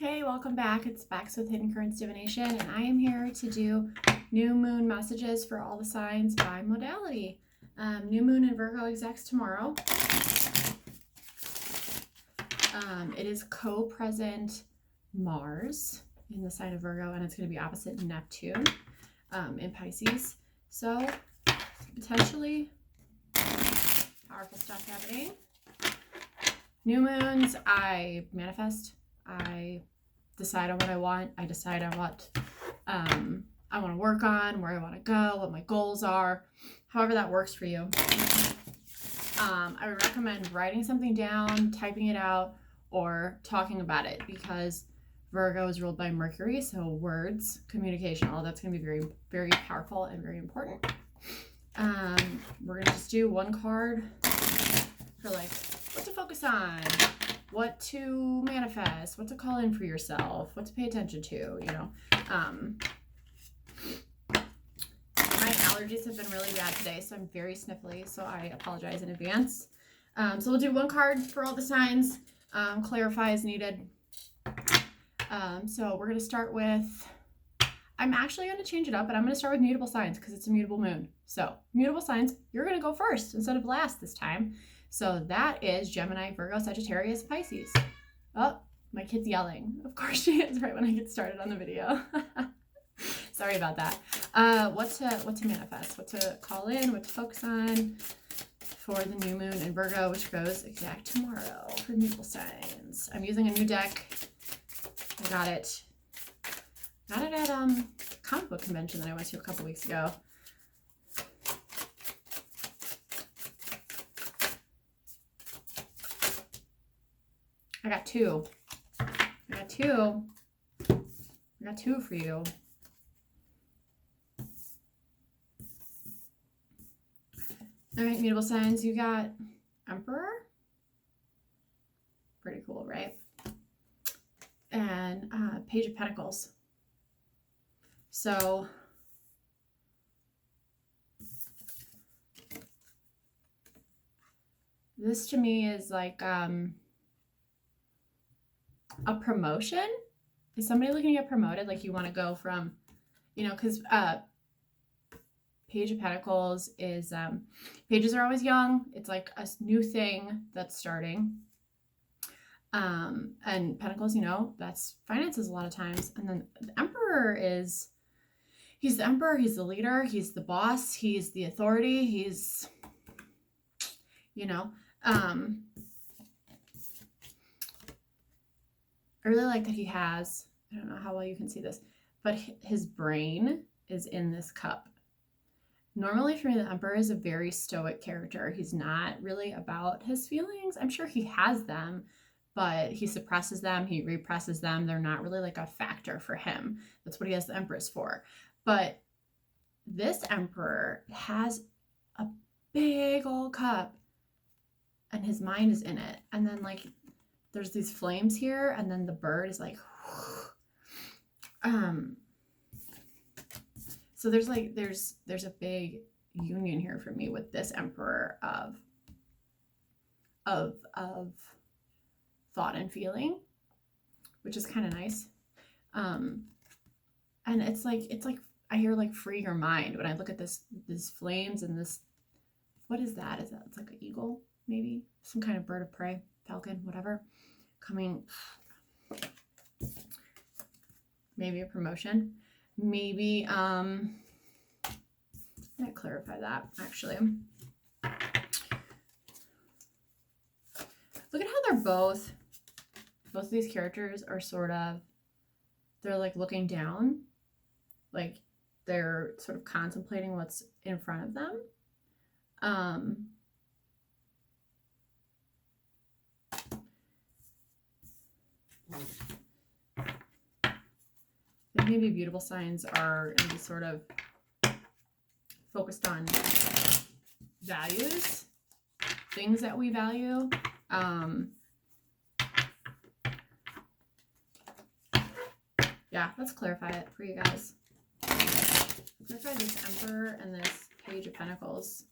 Hey, welcome back. It's Bex with Hidden Currents Divination, and I am here to do new moon messages for all the signs by modality. New moon in Virgo exacts tomorrow. It is co-present Mars in the sign of Virgo, and it's going to be opposite Neptune in Pisces. So potentially powerful stuff happening. New moons, I manifest. I decide on what I want. I decide on what I want to work on, where I want to go, what my goals are, however that works for you. I would recommend writing something down, typing it out, or talking about it, because Virgo is ruled by Mercury, so words, communication, all that's going to be very, very powerful and very important. We're going to just do one card for like what to focus on, what to manifest, what to call in for yourself, what to pay attention to, you know. My allergies have been really bad today, so I'm very sniffly, so I apologize in advance. So we'll do one card for all the signs, clarify as needed. So we're going to start with, I'm actually going to change it up, but I'm going to start with mutable signs because it's a mutable moon. So mutable signs, you're going to go first instead of last this time. So that is Gemini, Virgo, Sagittarius, Pisces. Oh, my kid's yelling. Of course she is right when I get started on the video. Sorry about that. What to manifest, what to call in, what to focus on for the new moon in Virgo, which goes exact tomorrow for mutable signs. I'm using a new deck. I got it at comic book convention that I went to a couple weeks ago. I got two for you. All right, mutable signs, you got Emperor. Pretty cool, right? And Page of Pentacles. So this to me is like a promotion. Is somebody looking to get promoted? Like you want to go from, you know, because Page of Pentacles is, pages are always young. It's like a new thing that's starting. And Pentacles, you know, that's finances a lot of times. And then the Emperor is, he's the Emperor, he's the leader, he's the boss, he's the authority, he's, you know, I really like that he has, I don't know how well you can see this, but his brain is in this cup. Normally for me, the Emperor is a very stoic character. He's not really about his feelings. I'm sure he has them, but he suppresses them, he represses them. They're not really like a factor for him. That's what he has the Empress for. But this Emperor has a big old cup and his mind is in it. And then like there's these flames here, and then the bird is like, so there's like, there's a big union here for me with this Emperor of thought and feeling, which is kind of nice. And it's like I hear like free your mind when I look at these flames and this, what is that? Is that, it's like an eagle, maybe some kind of bird of prey, falcon, whatever, coming, maybe a promotion, maybe I'm gonna clarify that actually. Look at how they're both of these characters are sort of, they're like looking down, like they're sort of contemplating what's in front of them. Maybe beautiful signs are going to be sort of focused on values, things that we value. Yeah, let's clarify it for you guys. Clarify this Emperor and this Page of Pentacles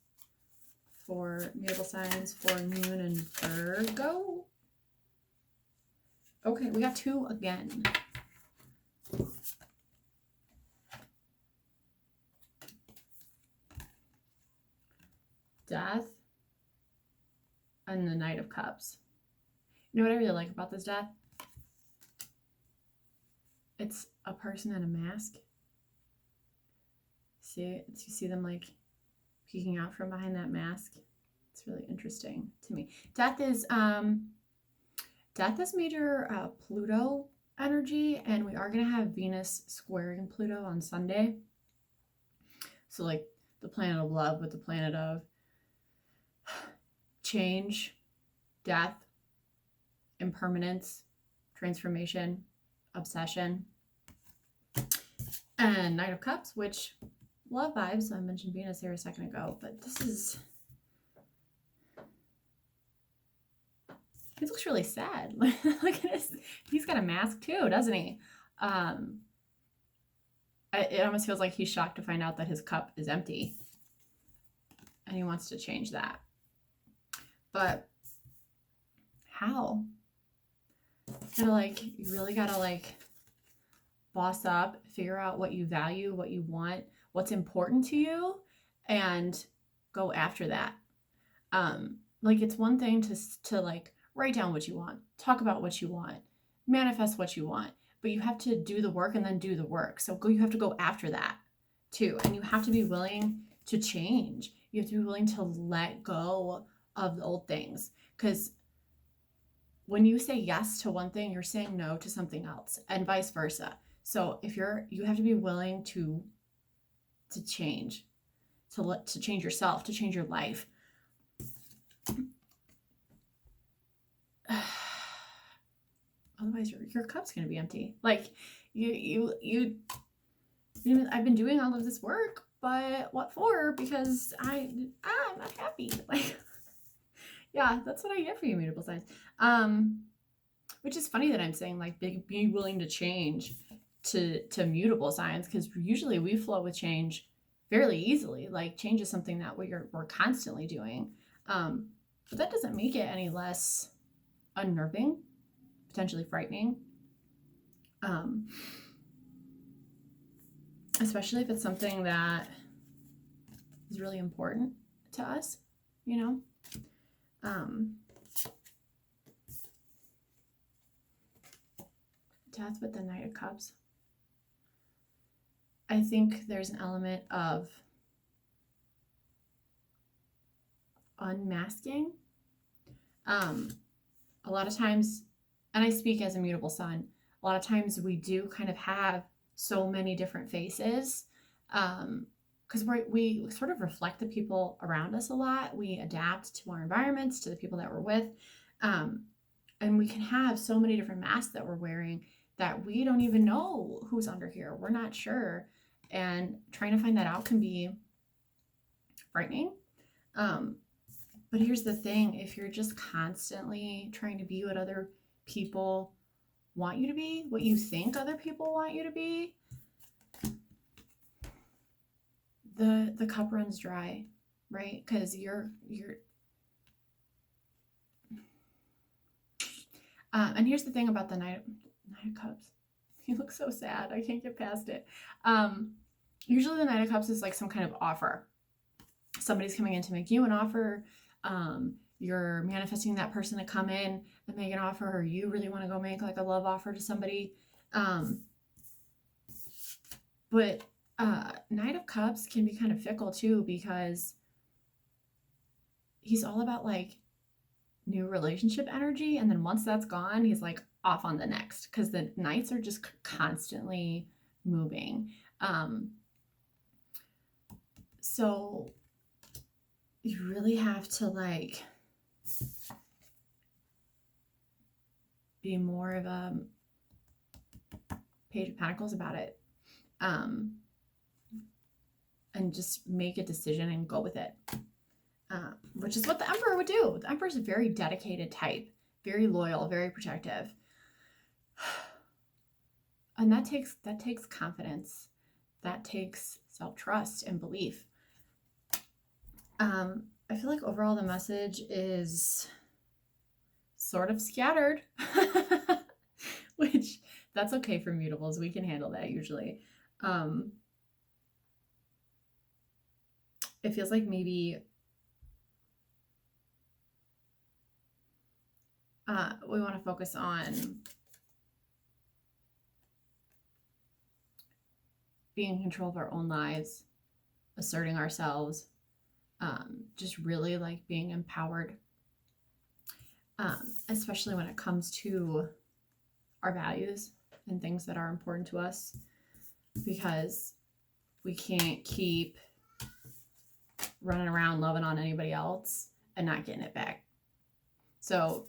for mutable signs for moon and Virgo. Okay, we got 2 again. Death and the Knight of Cups. You know what I really like about this death? It's a person in a mask. See it? You see them like peeking out from behind that mask. It's really interesting to me. Death is major Pluto energy, and we are gonna have Venus squaring Pluto on Sunday. So like the planet of love with the planet of change, death, impermanence, transformation, obsession, and Knight of Cups, which love vibes. I mentioned Venus here a second ago, but this is, he looks really sad. Look at this. He's got a mask too, doesn't he? It almost feels like he's shocked to find out that his cup is empty, and he wants to change that. But how? You really gotta boss up, figure out what you value, what you want, what's important to you, and go after that. It's one thing to write down what you want, talk about what you want, manifest what you want, but you have to do the work and then do the work. So you have to go after that too. And you have to be willing to change. You have to be willing to let go of the old things, because when you say yes to one thing, you're saying no to something else, and vice versa. So if you have to be willing to change, to change yourself, to change your life. Otherwise your cup's going to be empty. I've been doing all of this work, but what for? Because I'm not happy. Yeah, that's what I get for you, mutable signs. Which is funny that I'm saying be willing to change to mutable signs, because usually we flow with change fairly easily. Change is something that we're constantly doing. But that doesn't make it any less unnerving, potentially frightening. Especially if it's something that is really important to us, Death with the Knight of Cups. I think there's an element of unmasking. A lot of times, and I speak as a mutable sun, a lot of times we do kind of have so many different faces, because we sort of reflect the people around us a lot. We adapt to our environments, to the people that we're with, and we can have so many different masks that we're wearing that we don't even know who's under here. We're not sure, and trying to find that out can be frightening. But here's the thing: if you're just constantly trying to be what other people want you to be, what you think other people want you to be, the cup runs dry, right? Because you're and here's the thing about the Knight of Cups. You look so sad. I can't get past it. Usually the Knight of Cups is some kind of offer. Somebody's coming in to make you an offer. You're manifesting that person to come in and make an offer, or you really want to go make a love offer to somebody. But Knight of Cups can be kind of fickle too, because he's all about new relationship energy, and then once that's gone, he's off on the next, because the Knights are just constantly moving. So you really have to be more of a Page of Pentacles about it, and just make a decision and go with it, which is what the Emperor would do. The Emperor is a very dedicated type, very loyal, very protective, and that takes confidence, that takes self-trust and belief. I feel like overall the message is sort of scattered. That's okay for mutables. We can handle that usually. It feels like maybe we want to focus on being in control of our own lives, asserting ourselves, just really like being empowered, especially when it comes to our values and things that are important to us, because we can't keep running around loving on anybody else and not getting it back. So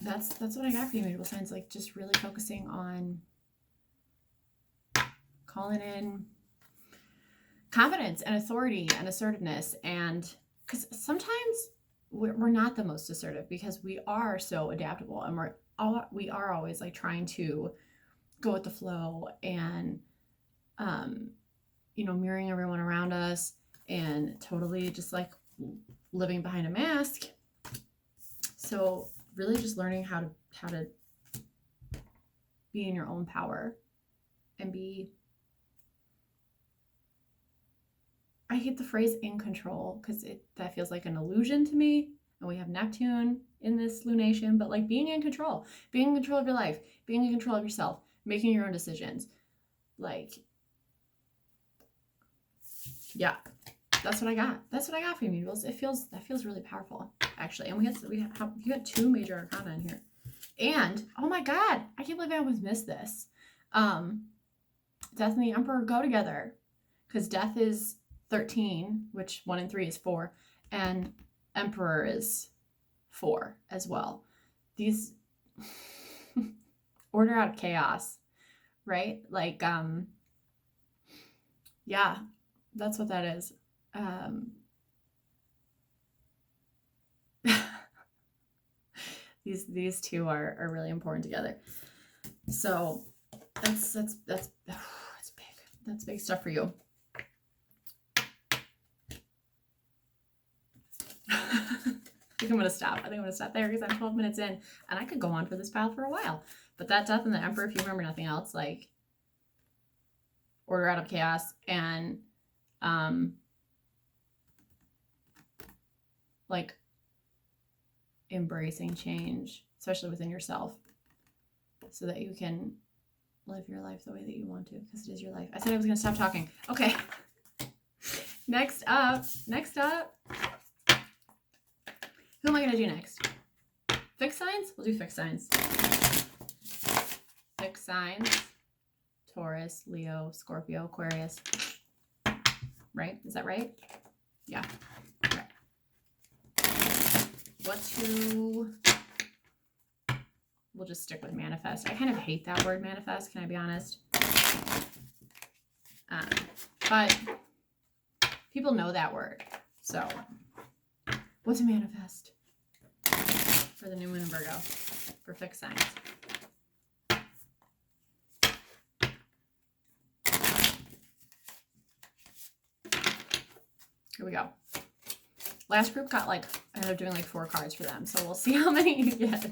that's what I got for you, mutable signs. Like, just really focusing on calling in confidence and authority and assertiveness. And because sometimes we're not the most assertive because we are so adaptable, and we are always like trying to go with the flow and mirroring everyone around us and totally just like living behind a mask. So really just learning how to be in your own power and be, I hate the phrase in control because that feels like an illusion to me. And we have Neptune in this lunation, but like being in control of your life, being in control of yourself, making your own decisions. Like, yeah, that's what I got. That's what I got for you, mutables. That feels really powerful, actually. And you had 2 major arcana in here. And oh my God, I can't believe I almost missed this. Death and the Emperor go together because Death is 13, which 1 and 3 is 4, and Emperor is 4 as well. These order out of chaos, right? Like, yeah, that's what that is. These 2 are really important together. So that's big. That's big stuff for you. I think I'm going to stop there because I'm 12 minutes in and I could go on for this pile for a while. But that Death and the Emperor, if you remember nothing else, like order out of chaos and like embracing change, especially within yourself, so that you can live your life the way that you want to, because it is your life. I said I was going to stop talking. Okay. Next up. Who am I going to do next? Fixed signs? We'll do fixed signs. Fixed signs. Taurus, Leo, Scorpio, Aquarius. Right? Is that right? Yeah. Okay. We'll just stick with manifest. I kind of hate that word manifest, can I be honest? But people know that word. So what's a manifest? For the new moon in Virgo. For fixed signs. Here we go. Last group got I ended up doing 4 cards for them. So we'll see how many you get.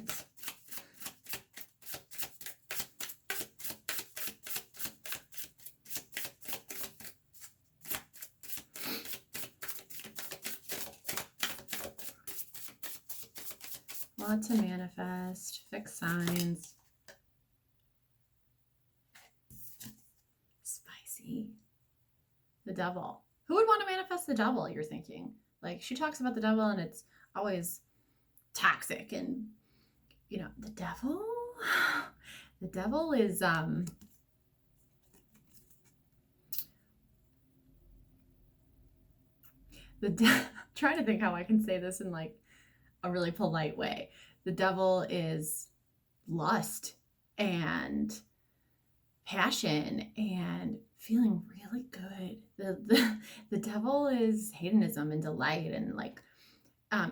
What to manifest, fixed signs. Spicy. The devil. Who would want to manifest the devil, you're thinking? Like, she talks about the devil and it's always toxic and, the devil? The devil is, trying to think how I can say this in a really polite way. The devil is lust and passion and feeling really good. The devil is hedonism and delight and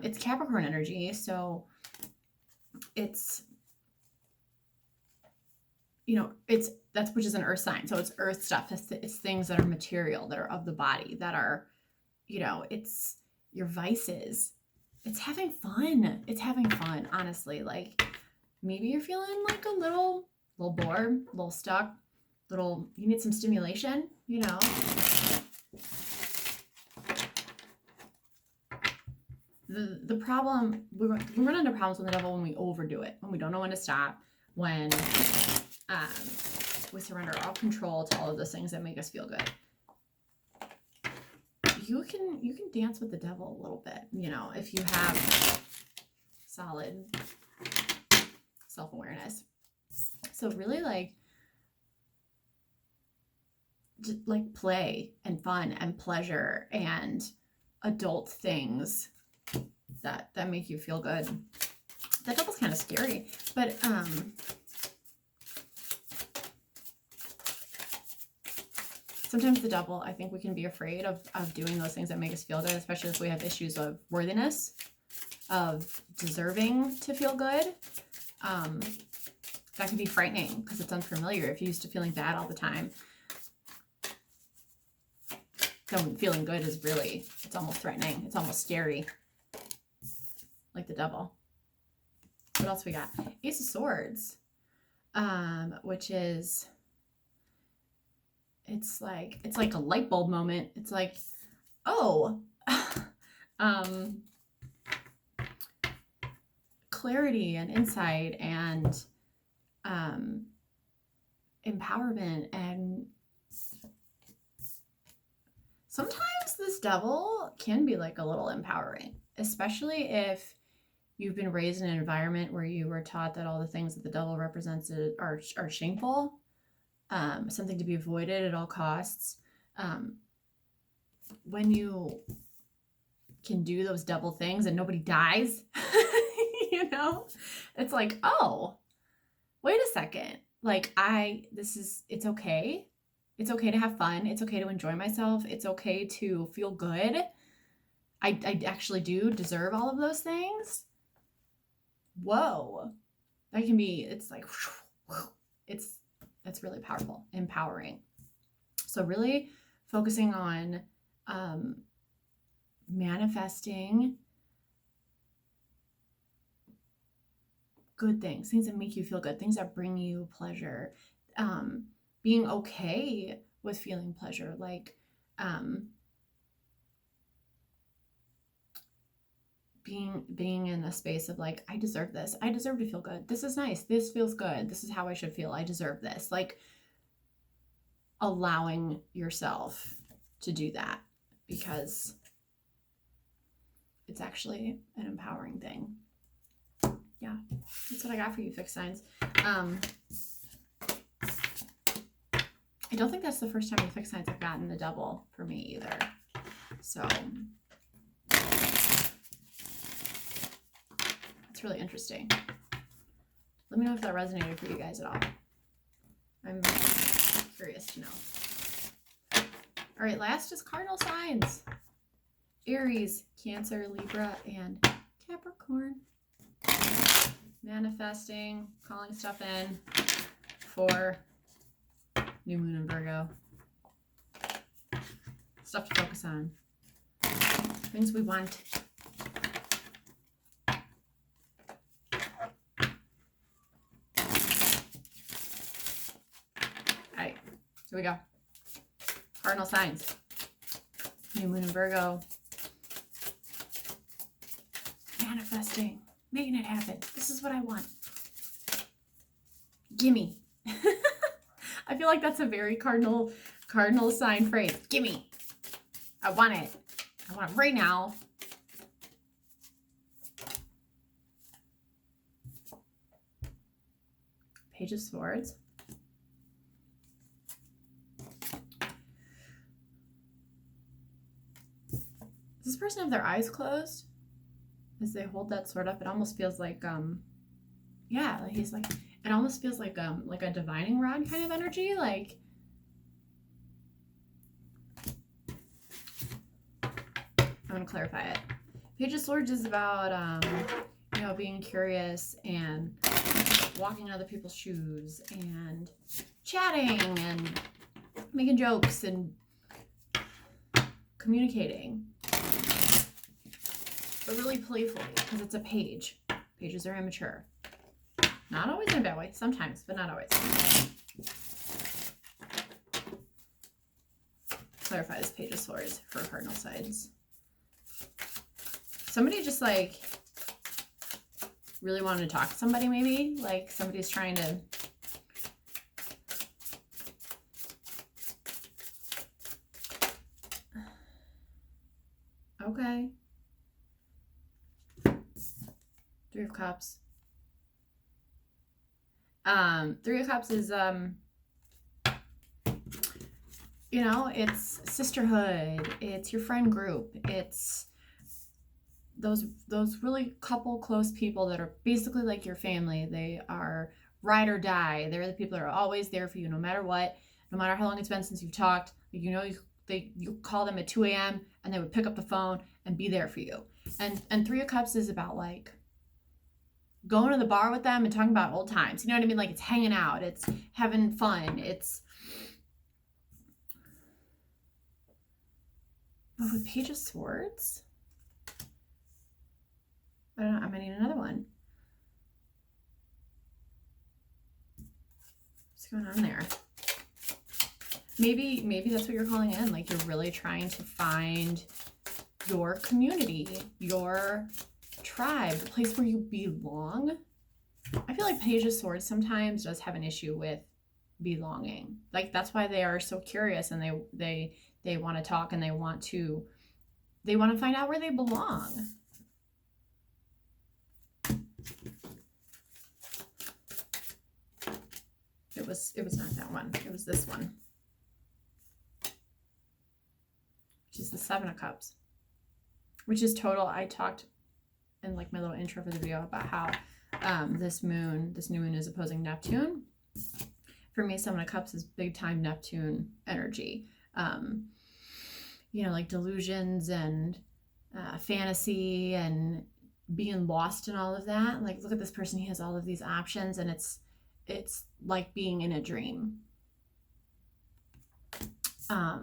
it's Capricorn energy, so it's which is an earth sign, so it's earth stuff. It's things that are material, that are of the body, that are it's your vices. It's having fun. Honestly. Maybe you're feeling a little A little bored, a little stuck, you need some stimulation, you know. The problem, we run into problems with the devil when we overdo it, when we don't know when to stop, when we surrender all control to all of those things that make us feel good. You can dance with the devil a little bit, you know, if you have solid self-awareness. So really just like play and fun and pleasure and adult things that make you feel good. That devil's kind of scary, but sometimes the devil, I think we can be afraid of doing those things that make us feel good, especially if we have issues of worthiness, of deserving to feel good. That can be frightening because it's unfamiliar. If you're used to feeling bad all the time, then feeling good is really, it's almost threatening. It's almost scary. Like the devil. What else we got? Ace of Swords, which is, it's like a light bulb moment. It's like, oh, clarity and insight and empowerment. And sometimes this devil can be like a little empowering, especially if you've been raised in an environment where you were taught that all the things that the devil represents are shameful, something to be avoided at all costs. When you can do those devil things and nobody dies, you know, it's like, oh, wait a second. Like it's okay. It's okay to have fun. It's okay to enjoy myself. It's okay to feel good. I actually do deserve all of those things. Whoa. That can be, it's like, it's really powerful, empowering. So really focusing on manifesting good things that make you feel good, things that bring you pleasure, being okay with feeling pleasure, like being in a space of like, I deserve this. I deserve to feel good. This is nice. This feels good. This is how I should feel. I deserve this. Like allowing yourself to do that, because it's actually an empowering thing. Yeah, that's what I got for you, fixed signs. I don't think that's the first time the fixed signs have gotten the devil for me either. So it's really interesting. Let me know if that resonated for you guys at all. I'm curious to know. All right, last is cardinal signs. Aries, Cancer, Libra, and Capricorn. Manifesting, calling stuff in for new moon in Virgo. Stuff to focus on. Things we want. Alright, here we go. Cardinal signs. New moon in Virgo. Manifesting. Making it happen. This is what I want. Gimme. I feel like that's a very cardinal sign phrase. Gimme. I want it. I want it right now. Page of Swords. Does this person have their eyes closed as they hold that sword up? It almost feels like yeah, like he's like, it almost feels like a divining rod kind of energy. Like, I'm gonna clarify it. Page of Swords is about you know, being curious and walking in other people's shoes and chatting and making jokes and communicating, but really playfully, because it's a page. Pages are immature, Not always in a bad way. Sometimes, but not always. Clarify this Page of Swords for cardinal sides. Somebody just like really wanted to talk to somebody, maybe. Like somebody's trying to... Okay. Three of Cups. Three of Cups is, you know, it's sisterhood. It's your friend group. It's those really couple close people that are basically like your family. They are ride or die. They're the people that are always there for you no matter what, no matter how long it's been since you've talked. You know, you call them at 2 a.m. and they would pick up the phone and be there for you. And Three of Cups is about like going to the bar with them and talking about old times. You know what I mean? Like it's hanging out. It's having fun. It's... But with Page of Swords... I don't know. I'm going to need another one. What's going on there? Maybe that's what you're calling in. Like you're really trying to find your community, your tribe, the place where you belong. I feel like Page of Swords sometimes does have an issue with belonging. Like that's why they are so curious and they want to talk and they want to find out where they belong. It was not that one. It was this one. Which is the Seven of Cups. Which is total. I talked in like my little intro for the video about how this new moon is opposing Neptune. For me, Seven of Cups is big time Neptune energy. You know, like delusions and fantasy and being lost in all of that. Like, look at this person. He has all of these options and it's like being in a dream. I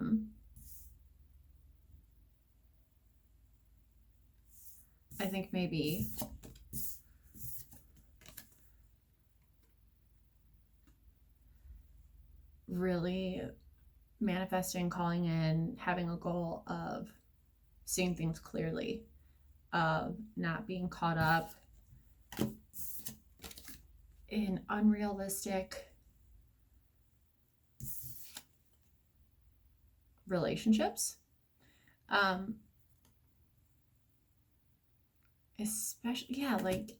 think maybe really manifesting, calling in, having a goal of seeing things clearly, of not being caught up in unrealistic relationships. Especially, yeah, like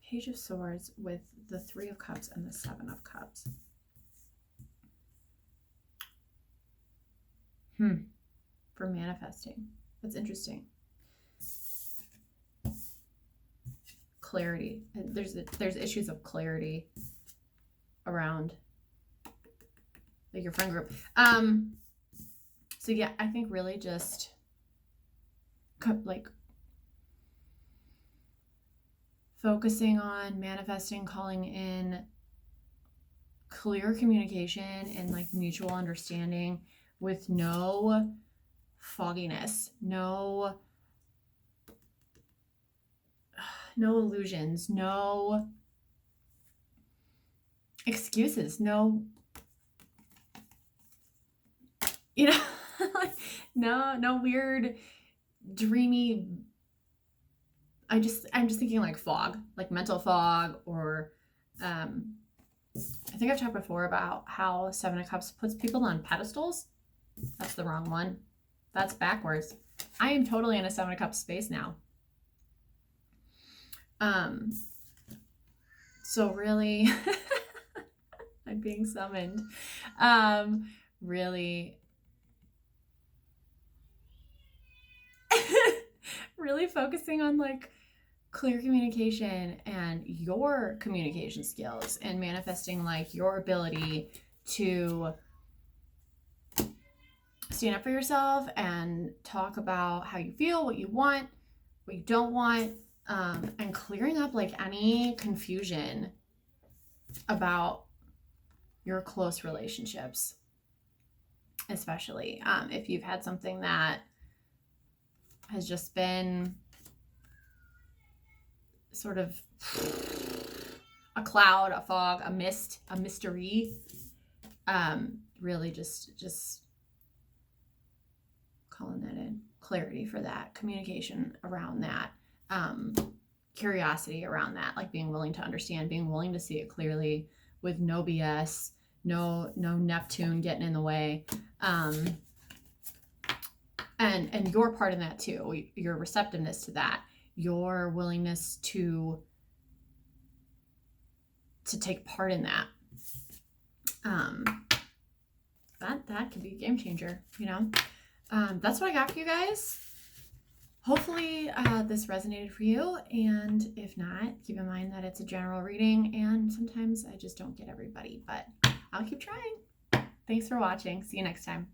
Page of Swords with the Three of Cups and the Seven of Cups. For manifesting. That's interesting. Clarity. There's issues of clarity around like your friend group. So yeah, I think really just like focusing on manifesting, calling in clear communication and like mutual understanding with no fogginess, no illusions, no excuses, no, you know, no weird dreamy, I'm just thinking like fog, like mental fog, or I think I've talked before about how Seven of Cups puts people on pedestals. That's the wrong one. That's backwards. I am totally in a Seven of Cups space now. So really, I'm being summoned. Really, really focusing on like clear communication and your communication skills and manifesting like your ability to stand up for yourself and talk about how you feel, what you want, what you don't want, and clearing up like any confusion about your close relationships, especially if you've had something that has just been sort of a cloud, a fog, a mist, a mystery. Really just calling that in. Clarity for that, communication around that, curiosity around that, like being willing to understand, being willing to see it clearly with no BS, no Neptune getting in the way. And your part in that too, your receptiveness to that, your willingness to take part in that. That could be a game changer, you know? That's what I got for you guys. Hopefully this resonated for you. And if not, keep in mind that it's a general reading and sometimes I just don't get everybody, but I'll keep trying. Thanks for watching. See you next time.